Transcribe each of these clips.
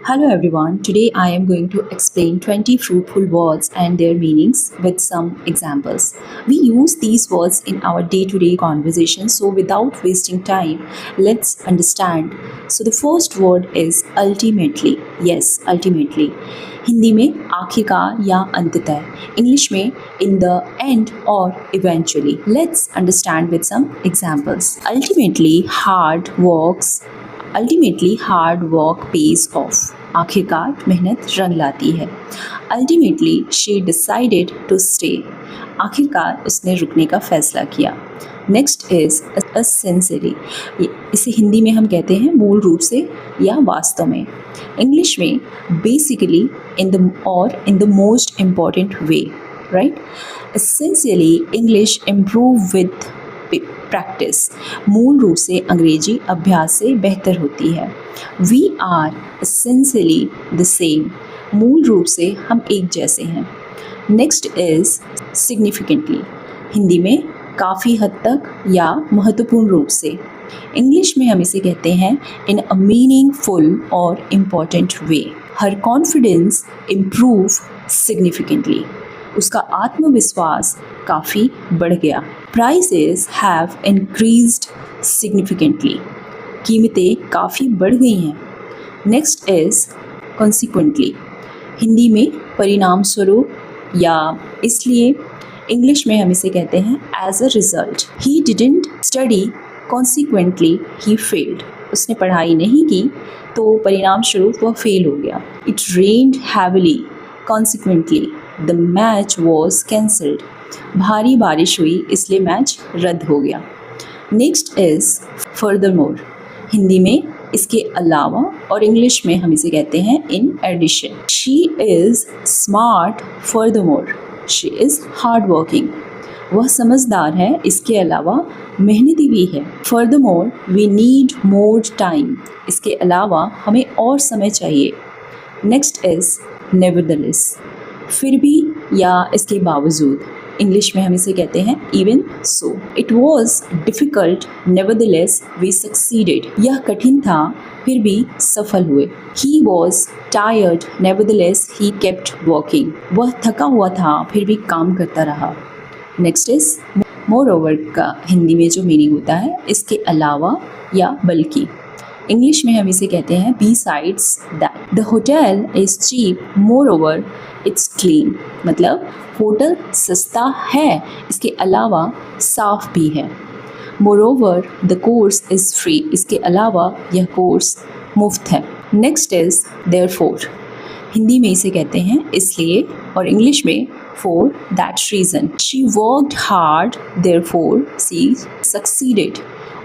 Hello everyone. Today I am going to explain 20 fruitful words and their meanings with some examples. We use these words in our day-to-day conversation, so without wasting time, let's understand. So the first word is ultimately. Yes, ultimately. Hindi में आखिरकार या अंततः, English में in the end or eventually. Let's understand with some examples. Ultimately hard work pays off. आखिरकार मेहनत रंग लाती है. Ultimately she decided to stay. आखिरकार उसने रुकने का फैसला किया. Next is essentially. इसे हिंदी में हम कहते हैं मूल रूप से या वास्तव में. इंग्लिश में basically in the most important way, right. Essentially English improve with practice. मूल रूप से अंग्रेजी अभ्यास से बेहतर होती है. We are essentially the same. मूल रूप से हम एक जैसे हैं. Next is significantly. हिंदी में काफ़ी हद तक या महत्वपूर्ण रूप से. इंग्लिश में हम इसे कहते हैं इन अ मीनिंगफुल और इम्पॉर्टेंट वे. हर कॉन्फिडेंस इम्प्रूव सिग्निफिकेंटली. उसका आत्मविश्वास काफ़ी बढ़ गया. Prices have increased significantly. कीमतें काफ़ी बढ़ गई हैं. Next is consequently. हिंदी में परिणाम स्वरूप या इसलिए. इंग्लिश में हम इसे कहते हैं as a result. He didn't study consequently he failed. उसने पढ़ाई नहीं की तो परिणाम स्वरूप वह फेल हो गया. It rained heavily consequently the match was cancelled. भारी बारिश हुई इसलिए मैच रद्द हो गया. Next is furthermore. हिंदी में इसके अलावा और इंग्लिश में हम इसे कहते हैं in addition. She is smart furthermore she is hard working. वह समझदार है, इसके अलावा मेहनती भी है. Furthermore we need more time. इसके अलावा हमें और समय चाहिए. Next is nevertheless. फिर भी या इसके बावजूद. इंग्लिश में हम इसे कहते हैं even so. It was difficult nevertheless we succeeded. यह कठिन था फिर भी सफल हुए. He was tired nevertheless he kept working. वह थका हुआ था फिर भी काम करता रहा. नेक्स्ट इज मोर ओवर का हिंदी में जो मीनिंग होता है इसके अलावा या बल्कि. इंग्लिश में हम इसे कहते हैं besides that. The hotel is cheap moreover it's clean. मतलब होटल सस्ता है, इसके अलावा साफ भी है. Moreover the course is free. इसके अलावा यह कोर्स मुफ्त है. Next is therefore. हिंदी में इसे कहते हैं इसलिए और इंग्लिश में for that reason. She worked hard therefore she succeeded.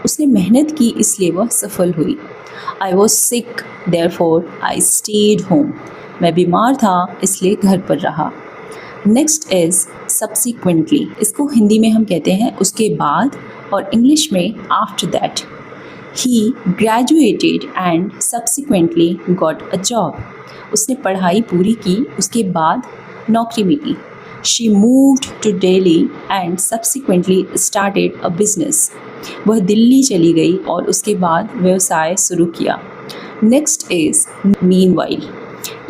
उसने मेहनत की इसलिए वह सफल हुई. I was sick therefore I stayed home. मैं बीमार था इसलिए घर पर रहा. Next is subsequently. इसको हिंदी में हम कहते हैं उसके बाद और इंग्लिश में after that. He graduated and subsequently got a job. उसने पढ़ाई पूरी की, उसके बाद नौकरी मिली. She moved to Delhi and subsequently started a business. वह दिल्ली चली गई और उसके बाद व्यवसाय शुरू किया. Next is meanwhile.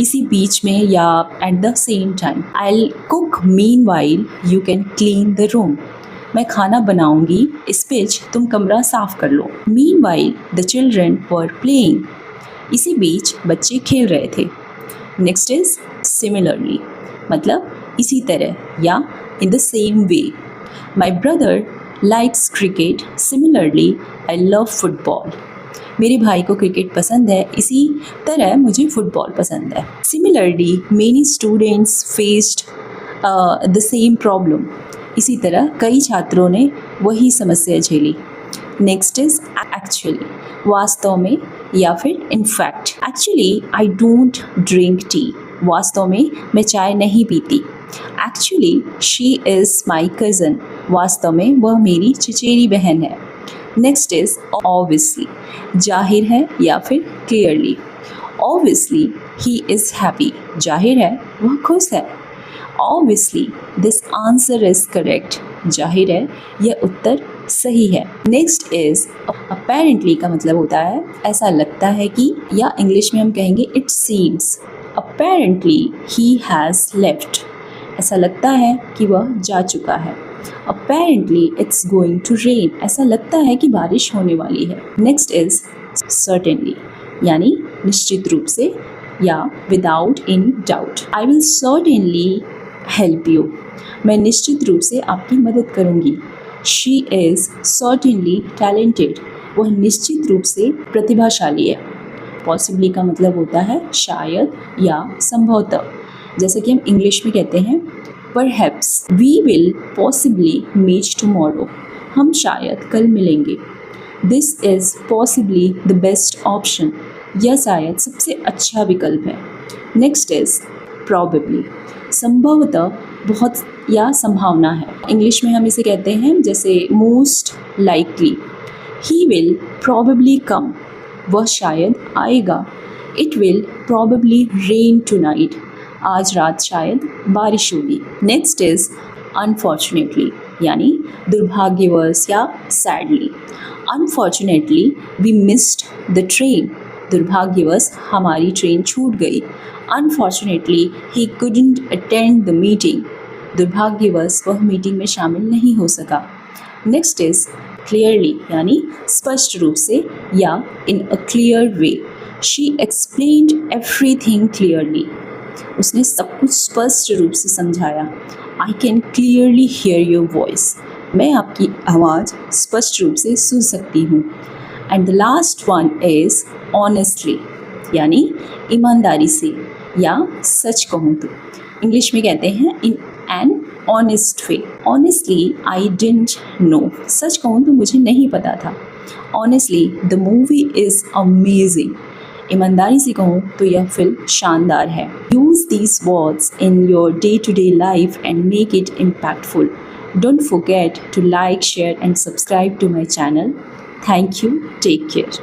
इसी बीच में या at the same time. I cook meanwhile you can clean the room. मैं खाना बनाऊंगी, इस बीच तुम कमरा साफ कर लो. Meanwhile the children were playing. इसी बीच बच्चे खेल रहे थे. Next is similarly. मतलब इसी तरह या in the same way. My brother likes cricket similarly I love football. मेरे भाई को क्रिकेट पसंद है, इसी तरह मुझे फुटबॉल पसंद है. Similarly many students faced the same problem. इसी तरह कई छात्रों ने वही समस्या झेली. Next is actually. वास्तव में या फिर in fact. Actually I don't drink tea. वास्तव में मैं चाय नहीं पीती. Actually she is my cousin. वास्तव में वह मेरी चचेरी बहन है. Next is obviously. जाहिर है या फिर clearly. Obviously he is happy. जाहिर है वह खुश है. Obviously this answer is correct. जाहिर है यह उत्तर सही है। नेक्स्ट इज अपेरेंटली का मतलब होता है ऐसा लगता है कि, या इंग्लिश में हम कहेंगे it seems. Apparently he has left, ऐसा लगता है कि वह जा चुका है। Apparently it's going to rain, ऐसा लगता है कि बारिश होने वाली है। नेक्स्ट इज सर्टेनली, यानी निश्चित रूप से या without any doubt. I will certainly help you, मैं निश्चित रूप से आपकी मदद करूंगी। शी इज़ सर्टेनली टैलेंटेड, वह निश्चित रूप से प्रतिभाशाली है। पॉसिबली का मतलब होता है शायद या संभवतः, जैसे कि हम इंग्लिश में कहते हैं perhaps we will possibly meet tomorrow, हम शायद कल मिलेंगे। This is possibly the best option, यह शायद सबसे अच्छा विकल्प है। नेक्स्ट इज प्रॉबेबली, संभवतः बहुत या संभावना है। इंग्लिश में हम इसे कहते हैं जैसे most likely, he will probably come, वह शायद आएगा। It will probably rain tonight, आज रात शायद बारिश होगी। नेक्स्ट इज अनफॉर्चुनेटली, यानी दुर्भाग्यवश या sadly. Unfortunately we missed the train, दुर्भाग्यवश हमारी ट्रेन छूट गई। Unfortunately he couldn't attend the meeting, दुर्भाग्यवश वह मीटिंग में शामिल नहीं हो सका। नेक्स्ट इज क्लियरली, यानी स्पष्ट रूप से या in a clear way. She explained everything clearly, उसने सब कुछ स्पष्ट रूप से समझाया। I can clearly hear your voice, मैं आपकी आवाज़ स्पष्ट रूप से सुन सकती हूँ। And the last one is honestly, यानी ईमानदारी से या सच कहूँ तो। इंग्लिश में कहते हैं in an honest way. Honestly I didn't know, सच कहूँ तो मुझे नहीं पता था। Honestly the movie is amazing, ईमानदारी से कहूँ तो यह फिल्म शानदार है। Use these words in your day to day life and make it impactful. Don't forget to like, share and subscribe to my channel. Thank you. Take care.